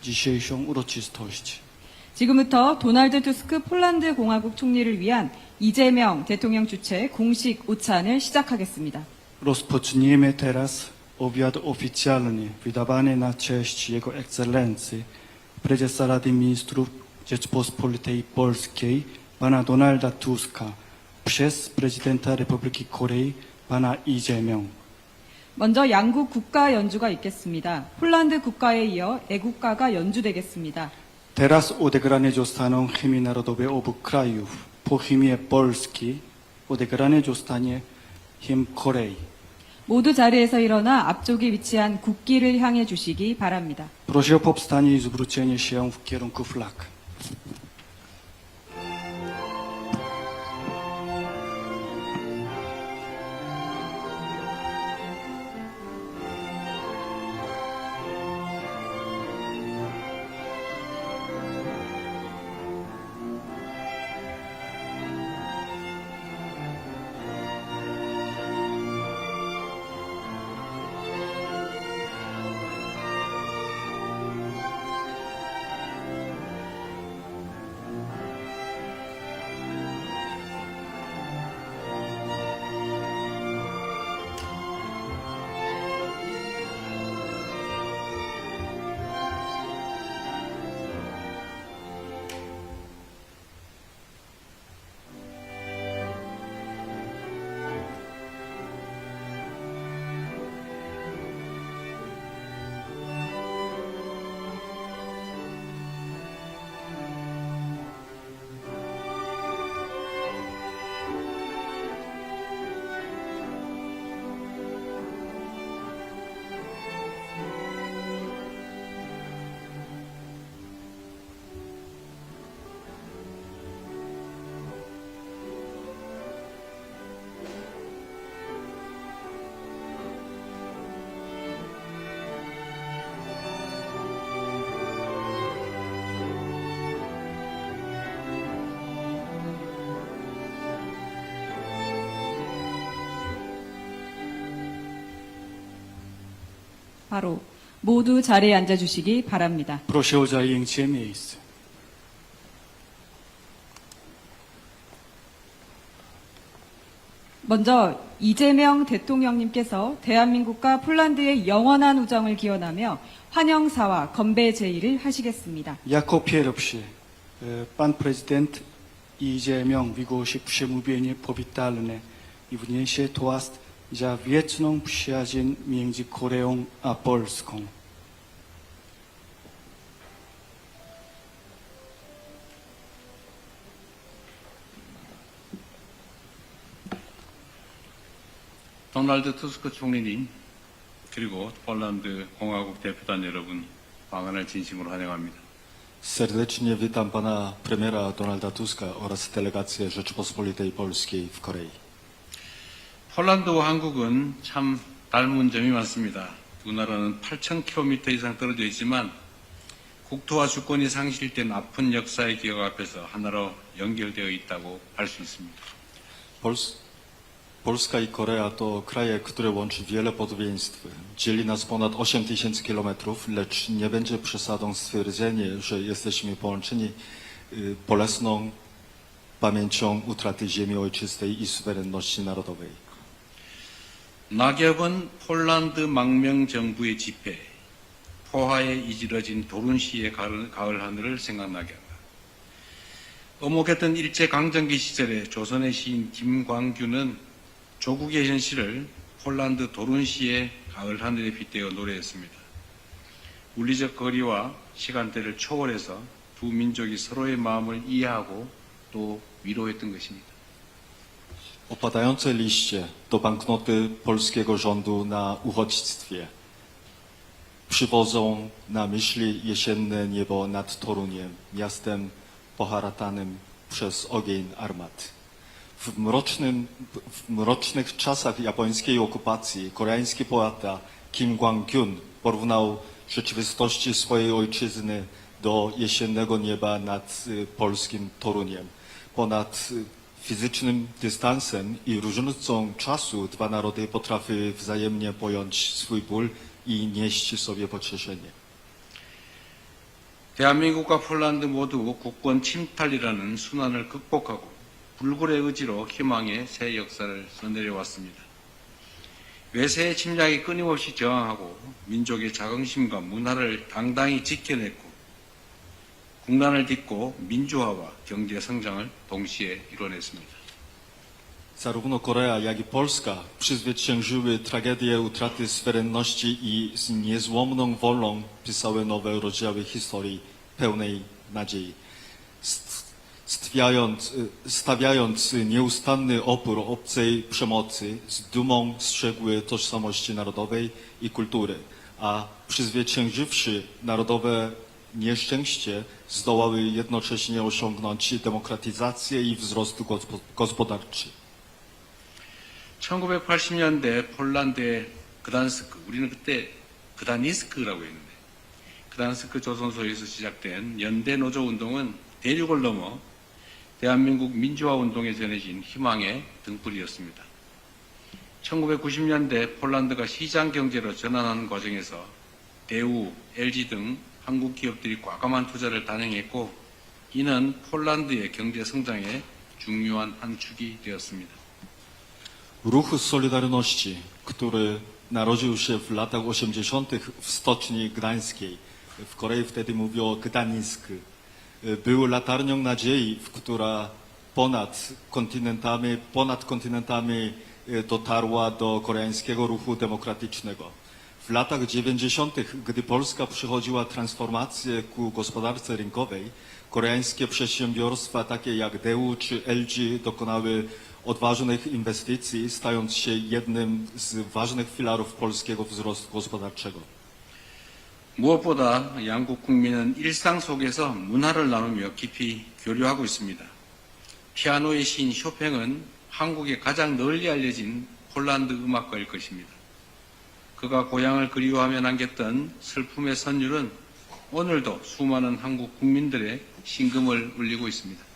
dzisiejszą uroczystość. 지금부터 도널드 투스크 폴란드 공화국 총리를 위한 이재명 대통령 주최 공식 오찬을 시작하겠습니다. Rozpoczniemy teraz obiad oficjalny wydawany na cześć Jego Ekscelencji Prezesa Rady Ministrów Rzeczpospolitej Polskiej pana Donalda Tuska przez prezydenta Republiki Korei pana I재명. 먼저 양국 국가 연주가 있겠습니다. 폴란드 국가에 이어 애국가가 연주되겠습니다. Teraz odegrane zostaną hymny narodowe obu krajów. Po hymnie Polski odegrane zostanie hymn Korei. 모두 자리에서 일어나 앞쪽에 위치한 국기를 향해 주시기 바랍니다. Proszę o powstanie i zwrócenie się w kierunku flag. 바로 모두 자리에 앉아 주시기 바랍니다. Proszę o zajęcie miejsc. 먼저 이재명 대통령님께서 대한민국과 폴란드의 영원한 우정을 기원하며 환영사와 건배 제의를 하시겠습니다. Jako pierwszy pan prezydent I재명 wygłosi przemówienie powitalne i wniesie toast za wieczną przyjaźń między Koreą a Polską. 도널드 투스크 총리님, 그리고 폴란드 공화국 대표단 여러분, 방한을 진심으로 환영합니다. Serdecznie witam pana premiera Donalda Tuska oraz delegację Rzeczypospolitej Polskiej w Korei. 폴란드와 한국은 참 닮은 점이 많습니다. 두 나라는 8,000km 이상 떨어져 있지만 국토와 주권이 상실된 아픈 역사의 기억 앞에서 하나로 연결되어 있다고 할 수 있습니다. Polska i Korea to kraje, które łączy wiele podobieństw. Dzieli nas ponad 8000 kilometrów, lecz nie będzie przesadą stwierdzenie, że jesteśmy połączeni bolesną pamięcią utraty ziemi ojczystej i suwerenności narodowej. 낙엽은 폴란드 망명정부의 집회, 포화에 이지러진 도룬시의 가을 하늘을 생각나게 한다. 어목했던 일제강점기 시절에 조선의 시인 김광규는 조국의 현실을 폴란드 도룬시의 가을 하늘에 빗대어 노래했습니다. 물리적 거리와 시간대를 초월해서 두 민족이 서로의 마음을 이해하고 또 wiro했던 것입니다. Opadające liście to banknoty polskiego rządu na uchodźstwie. Przywodzą na myśli jesienne niebo nad Toruniem, miastem poharatanym przez ogień armat. W mrocznych czasach japońskiej okupacji koreański poeta Kim Kwang-kyun porównał rzeczywistości swojej ojczyzny do jesiennego nieba nad polskim Toruniem. Ponad fizycznym dystansem i różnicą czasu dwa narody potrafiły wzajemnie pojąć swój ból i nieść sobie pocieszenie. 대한민국과 폴란드 모두 국권 침탈이라는 순환을 극복하고 불굴의 의지로 희망의 새 역사를 써내려왔습니다. 외세의 침략에 끊임없이 저항하고 민족의 자긍심과 문화를 당당히 지켜냈고 국난을 딛고 민주화와 경제 성장을 동시에 이뤄냈습니다. Zarówno Korea, jak i Polska przezwyciężyły tragedię utraty suwerenności i z niezłomną wolą pisały nowe rozdziały historii pełnej nadziei. Stawiając nieustanny opór obcej przemocy, z dumą strzegły tożsamości narodowej i kultury, a przezwyciężywszy narodowe nieszczęście, zdołały jednocześnie osiągnąć demokratyzację i wzrost gospodarczy. 1980년대 폴란드의 그단스크, 우리는 그때 그다니스크라고 했는데, 그단스크 조선소에서 시작된 연대 노조 운동은 대륙을 넘어 대한민국 민주화 운동에 전해진 희망의 등불이었습니다. 1990년대 폴란드가 시장 경제로 전환하는 과정에서 대우, LG 등 한국 기업들이 과감한 투자를 단행했고, 이는 폴란드의 경제 성장의 중요한 한 축이 되었습니다. Ruch Solidarności, który narodził się w latach 80. w Stoczni Gdańskiej, w Korei wtedy mówiło Gdańsk, był latarnią nadziei, która ponad kontynentami dotarła do koreańskiego ruchu demokratycznego. W latach 90., gdy Polska przechodziła transformację ku gospodarce rynkowej, koreańskie przedsiębiorstwa takie jak Daewoo czy LG dokonały odważnych inwestycji, stając się jednym z ważnych filarów polskiego wzrostu gospodarczego. 무엇보다 양국 국민은 일상 속에서 문화를 나누며 깊이 교류하고 있습니다. 피아노의 시인 쇼팽은 한국에 가장 널리 알려진 폴란드 음악가일 것입니다. 그가 고향을 그리워하며 남겼던 슬픔의 선율은 오늘도 수많은 한국 국민들의 심금을 울리고 있습니다.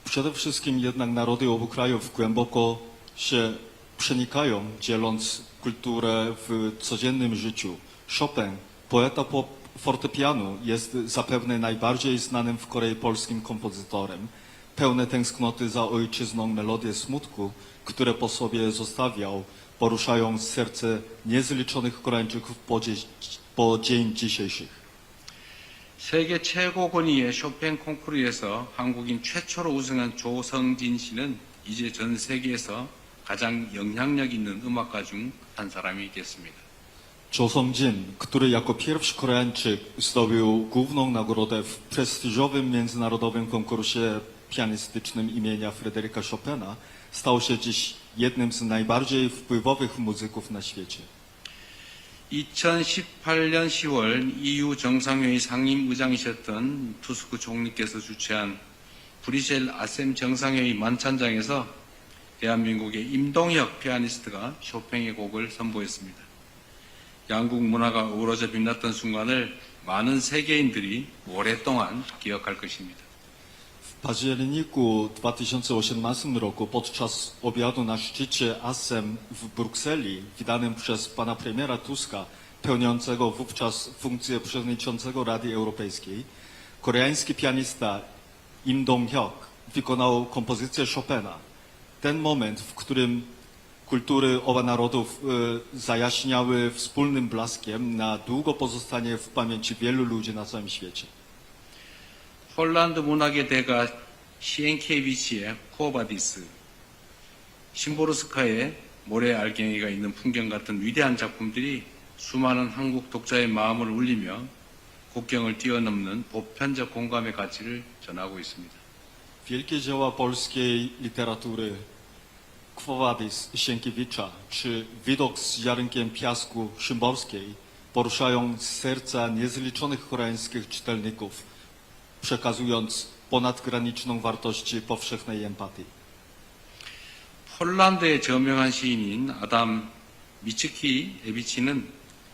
Przede wszystkim jednak narody obu krajów głęboko się przenikają, dzieląc kulturę w codziennym życiu. Chopin, poeta fortepianu, jest zapewne najbardziej znanym w Korei polskim kompozytorem. Pełne tęsknoty za ojczyzną melodie smutku, które po sobie zostawiał, poruszają serce niezliczonych Koreańczyków po dzień dzisiejszych. 세계 최고 권위의 쇼팽 콩쿠르에서 한국인 최초로 우승한 조성진 씨는 이제 전 세계에서 가장 영향력 있는 음악가 중 한 사람이 됐습니다. Cho-Sung-jin, który jako pierwszy Koreańczyk zdobył główną nagrodę w prestiżowym międzynarodowym konkursie pianistycznym imienia Fryderyka Chopina, stał się dziś jednym z najbardziej wpływowych muzyków na świecie. 2018년 10월 EU 정상회의 상임의장이셨던 투스크 총리께서 주최한 브뤼셀 아셈 정상회의 만찬장에서 대한민국의 임동혁 피아니스트가 쇼팽의 곡을 선보였습니다. 양국 문화가 어우러져 빛났던 순간을 많은 세계인들이 오랫동안 기억할 것입니다. W październiku 2018 roku podczas obiadu na szczycie ASEM w Brukseli, wydanym przez pana premiera Tuska, pełniącego wówczas funkcję przewodniczącego Rady Europejskiej, koreański pianista Im Dong-hyuk wykonał kompozycję Chopina. Ten moment, w którym kultury obu narodów zajaśniały wspólnym blaskiem, na długo pozostanie w pamięci wielu ludzi na całym świecie. 폴란드 문학의 대가 시엔키에비치의 쿠오바디스, 심보르스카의 모래 알갱이가 있는 풍경 같은 위대한 작품들이 수많은 한국 독자의 마음을 울리며 국경을 뛰어넘는 보편적 공감의 가치를 전하고 있습니다. Wielkie dzieła polskiej literatury, Quo Vadis Sienkiewicza czy Widok z ziarnkiem piasku Szymborskiej poruszają serca niezliczonych koreańskich czytelników, przekazując ponadgraniczną wartość powszechnej empatii. 폴란드의 저명한 시인인 아담 미츠키에비치는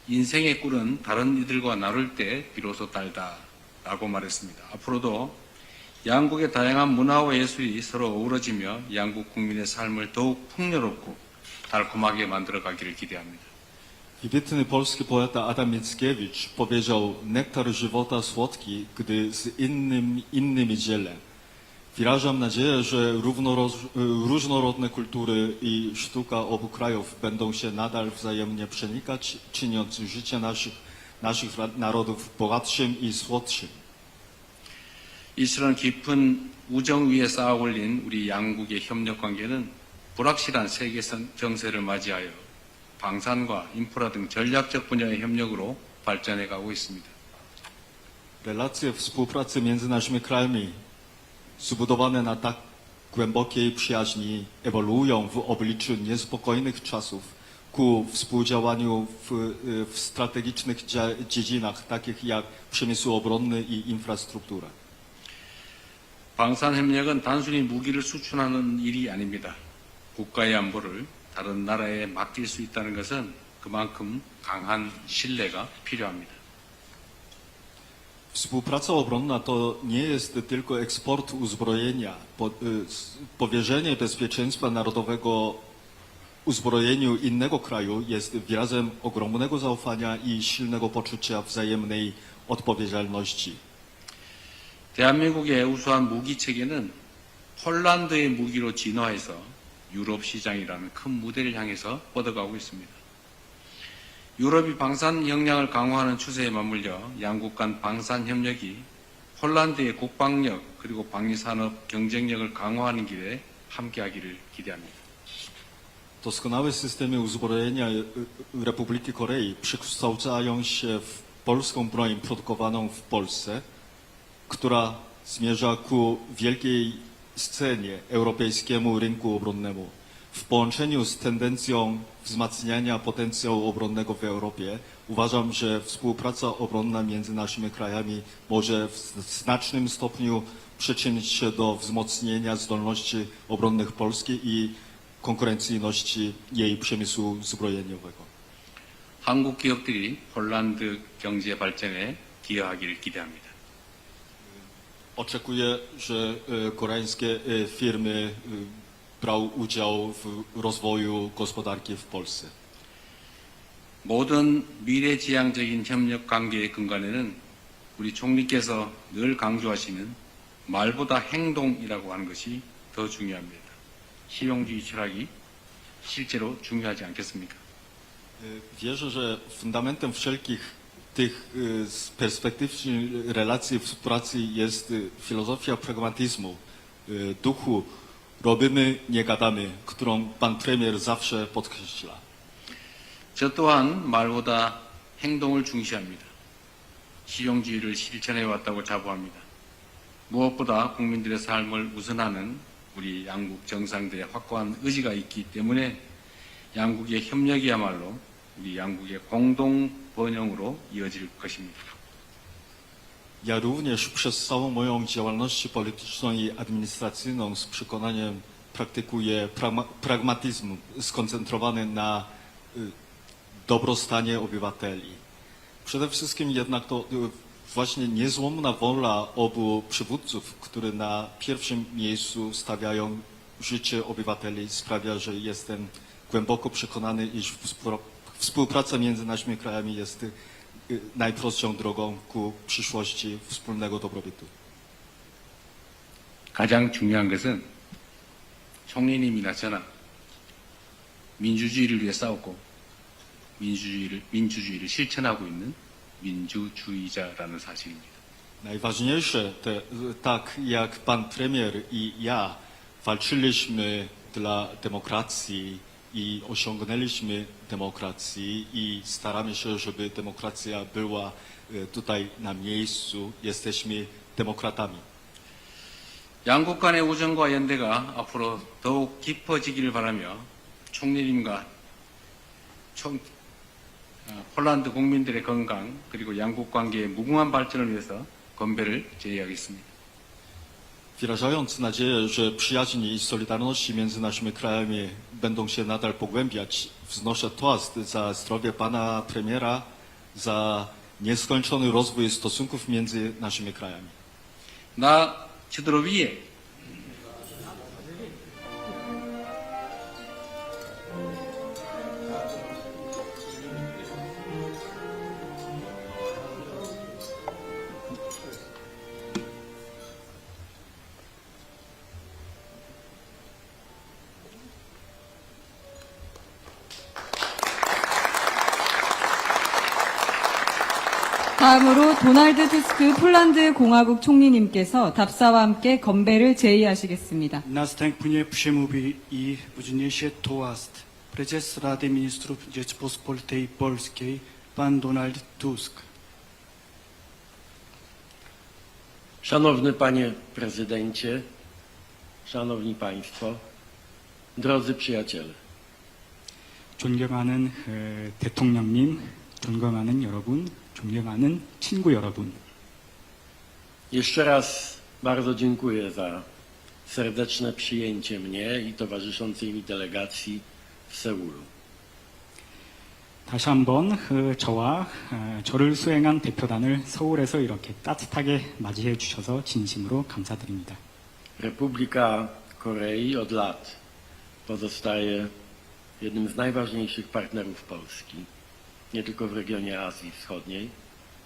인생의 꿀은 다른 이들과 나눌 때 비로소 달다 라고 말했습니다. 앞으로도 양국의 다양한 문화와 예술이 서로 어우러지며 양국 국민의 삶을 더욱 풍요롭고 달콤하게 만들어가기를 기대합니다. Wybitny polski poeta Adam Mickiewicz powiedział: nektar żywota słodki, gdy z innymi dzielę. Wyrażam nadzieję, że różnorodne kultury i sztuka obu krajów będą się nadal wzajemnie przenikać, czyniąc życie naszych narodów bogatszym i słodszym. 이처럼 깊은 우정 위에 쌓아 올린 우리 양국의 협력 관계는 불확실한 세계 정세를 맞이하여 방산과 인프라 등 전략적 분야의 협력으로 발전해 가고 있습니다. Relacje współpracy między naszymi krajami, zbudowane na tak głębokiej przyjaźni, ewoluują w obliczu niespokojnych czasów ku współdziałaniu w strategicznych dziedzinach, takich jak przemysł obronny i infrastruktura. 방산협력은 단순히 무기를 수출하는 일이 아닙니다. 국가의 안보를 다른 나라에 맡길 수 있다는 것은 그만큼 강한 신뢰가 필요합니다. Współpraca obronna to nie jest tylko eksport uzbrojenia. Powierzenie bezpieczeństwa narodowego uzbrojeniu innego kraju jest wyrazem ogromnego zaufania i silnego poczucia wzajemnej odpowiedzialności. 대한민국의 우수한 무기 체계는 폴란드의 무기로 진화해서 유럽 시장이라는 큰 무대를 향해서 뻗어가고 있습니다. 유럽이 방산 역량을 강화하는 추세에 맞물려 양국 간 방산 협력이 폴란드의 국방력 그리고 방위산업 경쟁력을 강화하는 길에 함께하기를 기대합니다. Doskonałe systemy uzbrojenia Republiki Korei przekształcają się w polską broń produkowaną w Polsce, która zmierza ku wielkiej scenie europejskiemu rynku obronnemu. W połączeniu z tendencją wzmacniania potencjału obronnego w Europie uważam, że współpraca obronna między naszymi krajami może w znacznym stopniu przyczynić się do wzmocnienia zdolności obronnych Polski i konkurencyjności jej przemysłu zbrojeniowego. 한국 기업들이 폴란드 경제 발전에 기여하기를 기대합니다. Oczekuję, że koreańskie firmy brały udział w rozwoju gospodarki w Polsce. 모든 미래지향적인 협력 관계의 근간에는 우리 총리께서 늘 강조하시는 말보다 행동이라고 하는 것이 더 중요합니다. 실용주의 철학이 실제로 중요하지 않겠습니까? Wierzę, że fundamentem wszelkich tych perspektywicznych relacji współpracy jest filozofia pragmatyzmu, duchu robimy, nie gadamy, którą pan premier zawsze podkreśla. 저 또한 말보다 행동을 중시합니다. 실용주의를 실천해 왔다고 자부합니다. 무엇보다 국민들의 삶을 우선하는 우리 양국 정상들의 확고한 의지가 있기 때문에 양국의 협력이야말로 우리 양국의 공동 번영으로 이어질 것입니다. Ja również przez całą moją działalność polityczną i administracyjną z przekonaniem praktykuję pragmatyzm skoncentrowany na dobrostanie obywateli. Przede wszystkim jednak to właśnie niezłomna wola obu przywódców, którzy na pierwszym miejscu stawiają życie obywateli, sprawia, że jestem głęboko przekonany, iż współpraca między naszymi krajami jest najprostszą drogą ku przyszłości wspólnego dobrobytu. 가장 중요한 것은 총리님이나 저나 민주주의를 위해 싸웠고 민주주의를 실천하고 있는 민주주의자라는 사실입니다. Najważniejsze, tak jak pan premier i ja walczyliśmy dla demokracji i osiągnęliśmy demokrację i staramy się, żeby demokracja była tutaj na miejscu, jesteśmy demokratami. 양국 간의 우정과 연대가 앞으로 더욱 깊어지기를 바라며 총리님과 폴란드 국민들의 건강 그리고 양국 관계의 무궁한 발전을 위해서 건배를 제의하겠습니다. Wyrażając nadzieję, że przyjaźń i solidarność między naszymi krajami będą się nadal pogłębiać, wznoszę toast za zdrowie pana premiera, za nieskończony rozwój stosunków między naszymi krajami. 나 저들을 위해 다음으로 도널드 투스크 폴란드 공화국 총리님께서 답사와 함께 건배를 제의하시겠습니다. Następnie przemówi i wzniesie toast prezes Rady Ministrów Rzeczypospolitej Polskiej, pan Donald Tusk. Szanowny Panie Prezydencie, Szanowni Państwo, drodzy przyjaciele. 존경하는 대통령님, 존경하는 여러분, 존경하는 친구 여러분. Jeszcze raz bardzo dziękuję za serdeczne przyjęcie mnie i towarzyszącej mi delegacji w Seulu. 다시 한번 저와 저를 수행한 대표단을 서울에서 이렇게 따뜻하게 맞이해 주셔서 진심으로 감사드립니다. Republika Korei od lat pozostaje jednym z najważniejszych partnerów Polski, nie tylko w regionie Azji Wschodniej,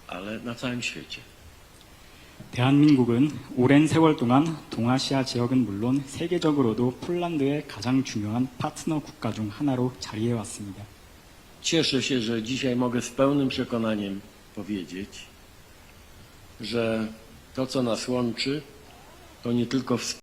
ale na całym świecie. 대한민국은 오랜 세월 동안 동아시아 지역은 물론 세계적으로도 폴란드의 가장 중요한 파트너 국가 중 하나로 자리해 왔습니다. Cieszę się, że dzisiaj mogę z pełnym przekonaniem powiedzieć, że to, co nas łączy, to nie tylko